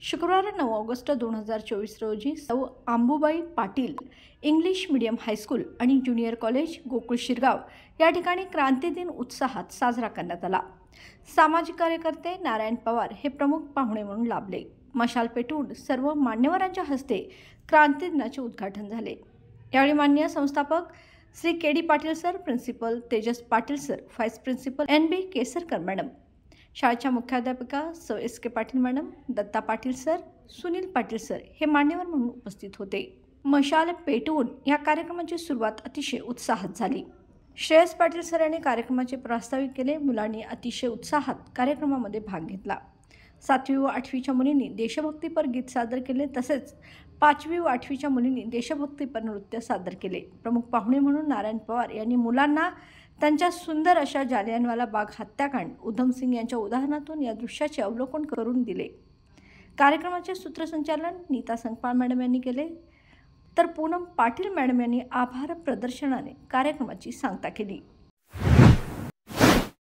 शुक्रवार 9 ऑगस्ट 2024 रोजी सौ आंबुबाई पाटील इंग्लिश मीडियम हायस्कूल आणि ज्युनियर कॉलेज गोकुळ शिरगाव या ठिकाणी क्रांती दिन उत्साहात साजरा करण्यात आला। सामाजिक कार्यकर्ते नारायण पवार हे प्रमुख पाहुणे म्हणून लाभले। मशाल पेटवून सर्व मान्यवरांच्या हस्ते क्रांती दिनाचे उद्घाटन झाले। यावेळी मान्य संस्थापक Shri K D. Patil sir, principal Tejas Patil sir, vice principal N B. Kesarkar madam, शाळेच्या मुख्याध्यापिका सौ S K. Patil madam, Datta Patil sir, Sunil Patil sir हे मान्यवर म्हणून उपस्थित होते। मशाल पेटवून या कार्यक्रमाची सुरुवात अतिशय उत्साहात झाली। श्रेयस पाटील सर यांनी कार्यक्रमाचे प्रास्ताविक केले। मुलांनी अतिशय उत्साहात कार्यक्रमामध्ये भाग घेतला। 7वी व 8वीच्या मुलींनी देशभक्तीपर गीत सादर केले, तसेच 5वी व 8वीच्या मुलींनी देशभक्तीपर नृत्य सादर केले। प्रमुख पाहुणे म्हणून नारायण पवार यांनी मुलांना त्यांच्या सुंदर अशा जालियनवाला बाग हत्याकांड उधम सिंग यांच्या उदाहरणातून या दृश्याचे अवलोकन करून दिले। कार्यक्रमाचे सूत्रसंचालन नीता संगपाळ मॅडम यांनी केले, तर पूनम पाटील मॅडम यांनी आभार प्रदर्शनाने कार्यक्रमाची सांगता केली।